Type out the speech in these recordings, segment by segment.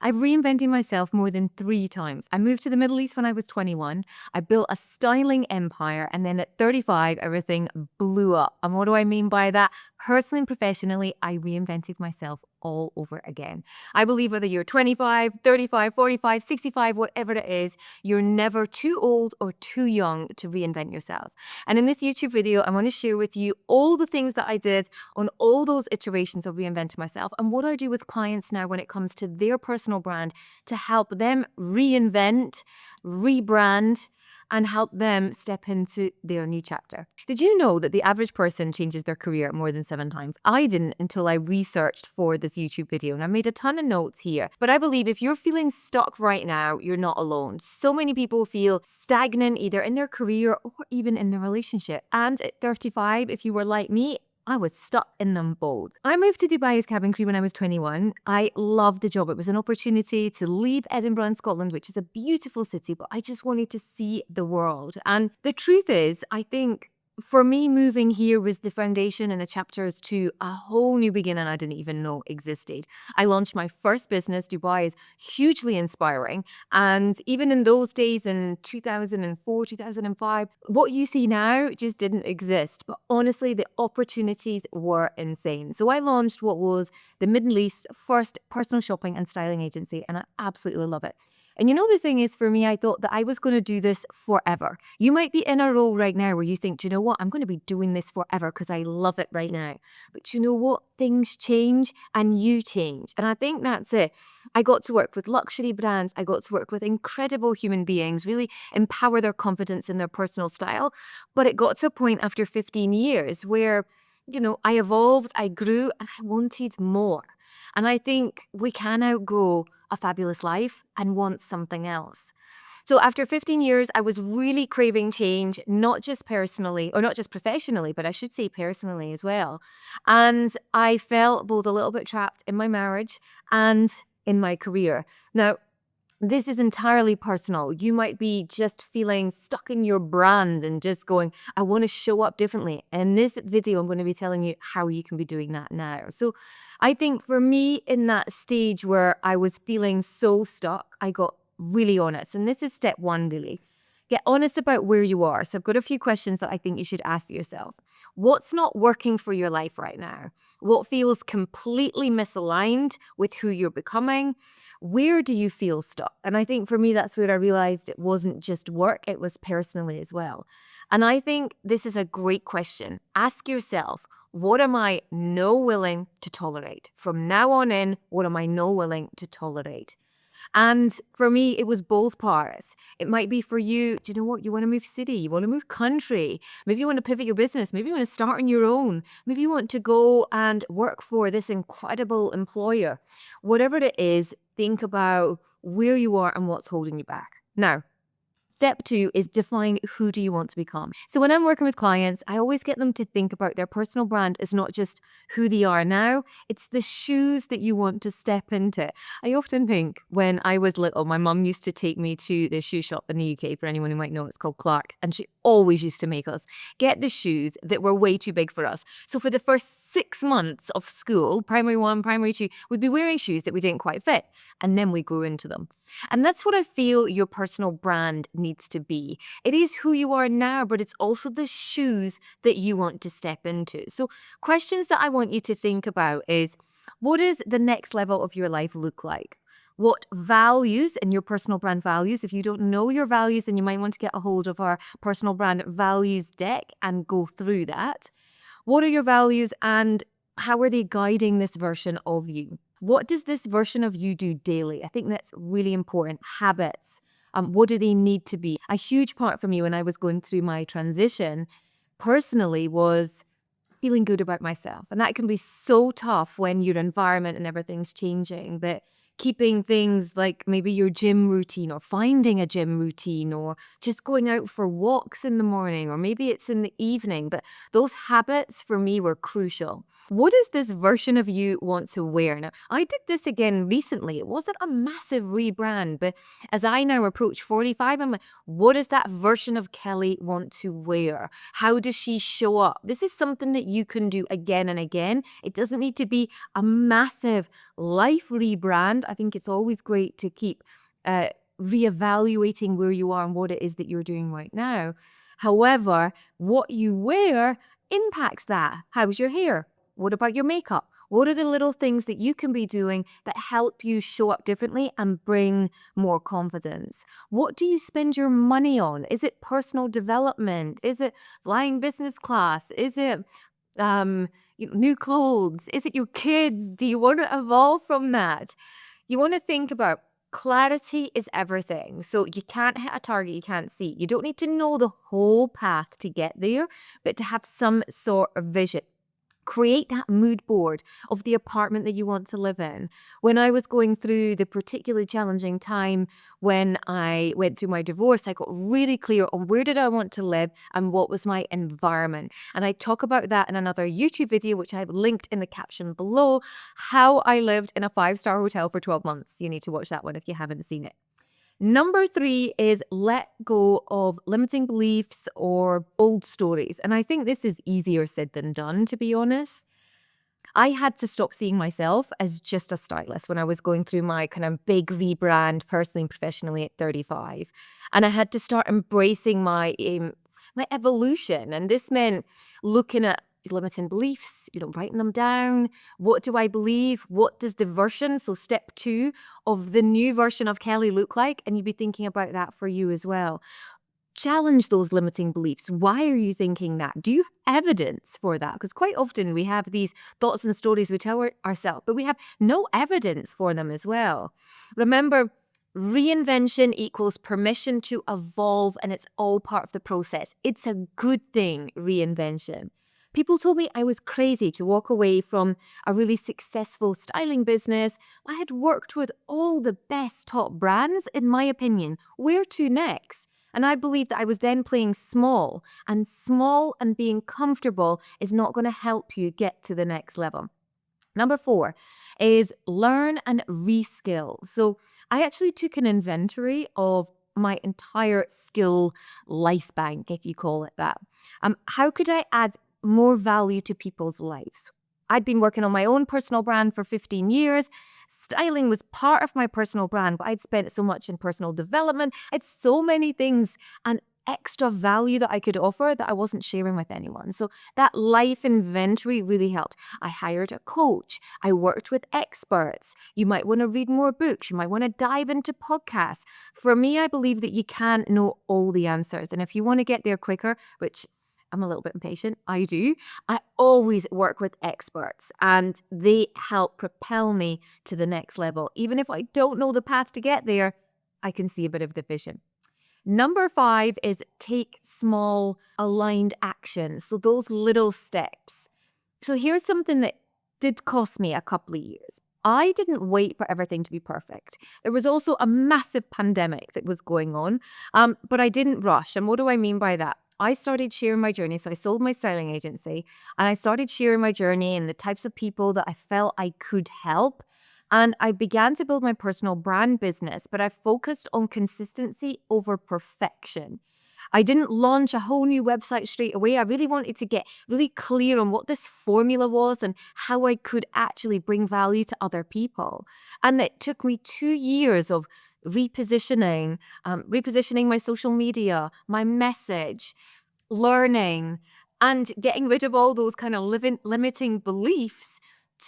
I've reinvented myself more than 3 times. I moved to the Middle East when I was 21. I built a styling empire. And then at 35, everything blew up. And what do I mean by that? Personally and professionally, I reinvented myself all over again. I believe whether you're 25, 35, 45, 65, whatever it is, you're never too old or too young to reinvent yourselves. And in this YouTube video, I want to share with you all the things that I did on all those iterations of reinventing myself and what I do with clients now when it comes to their personal brand to help them reinvent, rebrand, and help them step into their new chapter. Did you know that the average person changes their career more than 7 times? I didn't until I researched for this YouTube video, and I made a ton of notes here. But I believe if you're feeling stuck right now, you're not alone. So many people feel stagnant either in their career or even in their relationship. And at 35, if you were like me, I was stuck in them both. I moved to Dubai as cabin crew when I was 21. I loved the job. It was an opportunity to leave Edinburgh in Scotland, which is a beautiful city, but I just wanted to see the world. And the truth is, I think for me, moving here was the foundation and the chapters to a whole new beginning I didn't even know existed. I launched my first business. Dubai is hugely inspiring. And even in those days in 2004, 2005, what you see now just didn't exist. But honestly, the opportunities were insane. So I launched what was the Middle East first personal shopping and styling agency, and I absolutely love it. And you know, the thing is, for me, I thought that I was going to do this forever. You might be in a role right now where you think, do you know what? I'm going to be doing this forever because I love it right now. But you know what? Things change and you change. And I think that's it. I got to work with luxury brands. I got to work with incredible human beings, really empower their confidence in their personal style. But it got to a point after 15 years where, I evolved, I grew, and I wanted more. And I think we can outgrow a fabulous life and want something else. So after 15 years, I was really craving change, not just personally, or not just professionally, but I should say personally as well. And I felt both a little bit trapped in my marriage and in my career. Now, this is entirely personal. You might be just feeling stuck in your brand and just going, I want to show up differently. In this video, I'm going to be telling you how you can be doing that now. So I think for me, in that stage where I was feeling so stuck, I got really honest. And this is step one, really. Get honest about where you are. So I've got a few questions that I think you should ask yourself. What's not working for your life right now? What feels completely misaligned with who you're becoming? Where do you feel stuck? And I think for me, that's where I realized it wasn't just work, it was personally as well. And I think this is a great question. Ask yourself, what am I no willing to tolerate? From now on in, what am I no willing to tolerate? And for me, it was both parts. It might be for you, do you know what? You want to move city, you want to move country. Maybe you want to pivot your business. Maybe you want to start on your own. Maybe you want to go and work for this incredible employer. Whatever it is, think about where you are and what's holding you back. Now, step two is define who do you want to become. So when I'm working with clients, I always get them to think about their personal brand as not just who they are now, it's the shoes that you want to step into. I often think when I was little, my mum used to take me to the shoe shop in the UK, for anyone who might know, it's called Clark, and she always used to make us get the shoes that were way too big for us. So for the first 6 months of school, primary one, primary two, we'd be wearing shoes that we didn't quite fit, and then we grew into them. And that's what I feel your personal brand needs to be. It is who you are now, but it's also the shoes that you want to step into. So questions that I want you to think about is, what does the next level of your life look like? What values and your personal brand values, if you don't know your values, then you might want to get a hold of our personal brand values deck and go through that. What are your values and how are they guiding this version of you? What does this version of you do daily? I think that's really important. Habits. What do they need to be? A huge part for me when I was going through my transition personally was feeling good about myself. And that can be so tough when your environment and everything's changing. But keeping things like maybe your gym routine or finding a gym routine or just going out for walks in the morning or maybe it's in the evening. But those habits for me were crucial. What does this version of you want to wear? Now, I did this again recently. It wasn't a massive rebrand, but as I now approach 45, I'm like, what does that version of Kelly want to wear? How does she show up? This is something that you can do again and again. It doesn't need to be a massive life rebrand. I think it's always great to keep uh, reevaluating where you are and what it is that you're doing right now. However, what you wear impacts that. How's your hair? What about your makeup? What are the little things that you can be doing that help you show up differently and bring more confidence? What do you spend your money on? Is it personal development? Is it flying business class? Is it um, new clothes? Is it your kids? Do you want to evolve from that? You want to think about clarity is everything. So you can't hit a target you can't see. You don't need to know the whole path to get there, but to have some sort of vision. Create that mood board of the apartment that you want to live in. When I was going through the particularly challenging time when I went through my divorce, I got really clear on where did I want to live and what was my environment. And I talk about that in another YouTube video, which I've linked in the caption below, how I lived in a 5-star hotel for 12 months. You need to watch that one if you haven't seen it. Number 3 is let go of limiting beliefs or old stories. And I think this is easier said than done, to be honest. I had to stop seeing myself as just a stylist when I was going through my kind of big rebrand personally and professionally at 35. And I had to start embracing my evolution. And this meant looking at limiting beliefs, writing them down. What do I believe? What does the version, so step 2 of the new version of Kelly look like? And you'd be thinking about that for you as well. Challenge those limiting beliefs. Why are you thinking that? Do you have evidence for that? Because quite often we have these thoughts and stories we tell ourselves, but we have no evidence for them as well. Remember, reinvention equals permission to evolve, and it's all part of the process. It's a good thing, reinvention. People told me I was crazy to walk away from a really successful styling business. I had worked with all the best top brands, in my opinion. Where to next? And I believed that I was then playing small and being comfortable is not going to help you get to the next level. Number 4 is learn and reskill. So I actually took an inventory of my entire skill life bank, if you call it that. How could I add more value to people's lives? I'd been working on my own personal brand for 15 years. Styling was part of my personal brand, but I'd spent so much in personal development. I had so many things and extra value that I could offer that I wasn't sharing with anyone. So that life inventory really helped. I hired a coach. I worked with experts. You might want to read more books. You might want to dive into podcasts. For me, I believe that you can't know all the answers. And if you want to get there quicker, which I'm a little bit impatient, I do, I always work with experts and they help propel me to the next level. Even if I don't know the path to get there, I can see a bit of the vision. Number 5 is take small aligned action. So those little steps. So here's something that did cost me a couple of years. I didn't wait for everything to be perfect. There was also a massive pandemic that was going on, but I didn't rush. And what do I mean by that? I started sharing my journey. So I sold my styling agency and I started sharing my journey and the types of people that I felt I could help. And I began to build my personal brand business, but I focused on consistency over perfection. I didn't launch a whole new website straight away. I really wanted to get really clear on what this formula was and how I could actually bring value to other people. And it took me 2 years of repositioning my social media, my message, learning, and getting rid of all those kind of limiting beliefs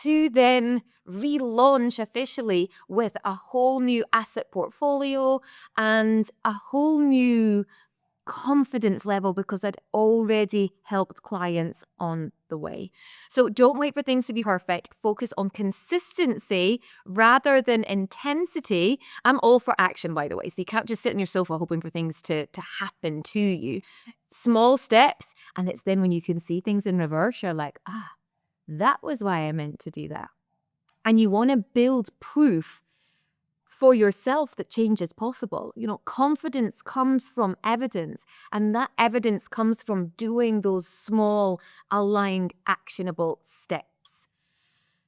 to then relaunch officially with a whole new asset portfolio and a whole new confidence level because I'd already helped clients on the way. So don't wait for things to be perfect. Focus on consistency rather than intensity. I'm all for action, by the way. So you can't just sit on your sofa hoping for things to happen to you. Small steps. And it's then when you can see things in reverse, you're like, that was why I meant to do that. And you want to build proof for yourself that change is possible. Confidence comes from evidence, and that evidence comes from doing those small, aligned, actionable steps.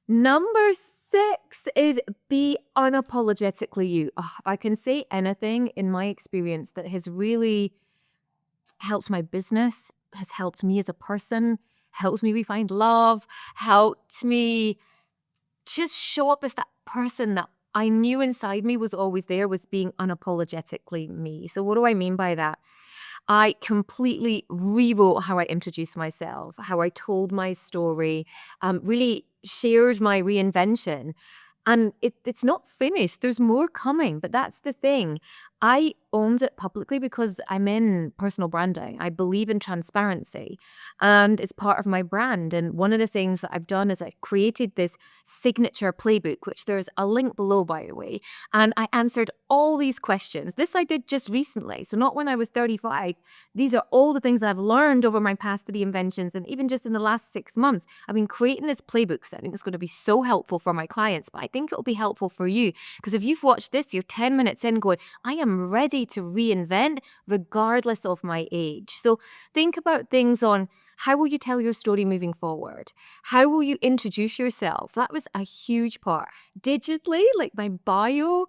Number 6 is be unapologetically you. If I can say anything in my experience that has really helped my business, has helped me as a person, helped me find love, helped me just show up as that person that I knew inside me was always there was being unapologetically me. So what do I mean by that? I completely rewrote how I introduced myself, how I told my story, really shared my reinvention. And it's not finished. There's more coming, but that's the thing. I owned it publicly because I'm in personal branding. I believe in transparency and it's part of my brand. And one of the things that I've done is I created this signature playbook, which there's a link below, by the way. And I answered all these questions. This I did just recently. So not when I was 35. These are all the things I've learned over my past three inventions. And even just in the last 6 months, I've been creating this playbook. So I think it's going to be so helpful for my clients, but I think it'll be helpful for you because if you've watched this, you're 10 minutes in going, I am ready to reinvent regardless of my age. So think about things on how will you tell your story moving forward? How will you introduce yourself? That was a huge part. Digitally, like my bio,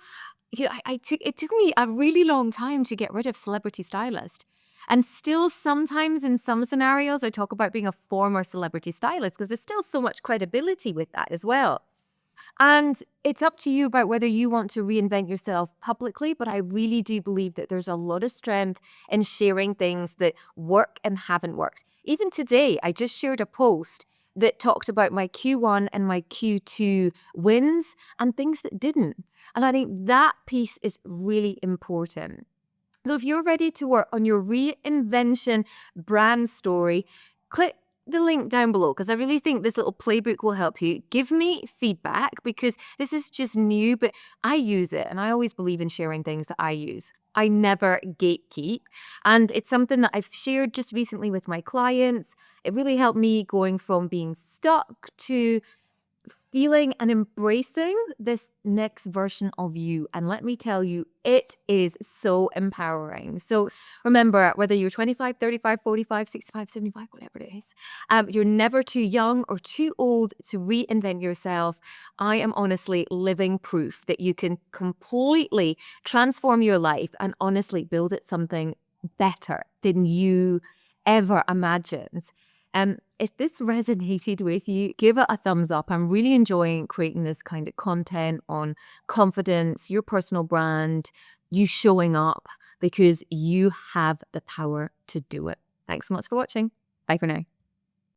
it took me a really long time to get rid of celebrity stylist. And still sometimes in some scenarios, I talk about being a former celebrity stylist because there's still so much credibility with that as well. And it's up to you about whether you want to reinvent yourself publicly, but I really do believe that there's a lot of strength in sharing things that work and haven't worked. Even today, I just shared a post that talked about my Q1 and my Q2 wins and things that didn't. And I think that piece is really important. So if you're ready to work on your reinvention brand story, click the link down below because I really think this little playbook will help you. Give me feedback because this is just new, but I use it and I always believe in sharing things that I use. I never gatekeep. And it's something that I've shared just recently with my clients. It really helped me going from being stuck to feeling and embracing this next version of you. And let me tell you, it is so empowering. So remember, whether you're 25, 35, 45, 65, 75, whatever it is, you're never too young or too old to reinvent yourself. I am honestly living proof that you can completely transform your life and honestly build it something better than you ever imagined. If this resonated with you, give it a thumbs up. I'm really enjoying creating this kind of content on confidence, your personal brand, you showing up because you have the power to do it. Thanks so much for watching. Bye for now.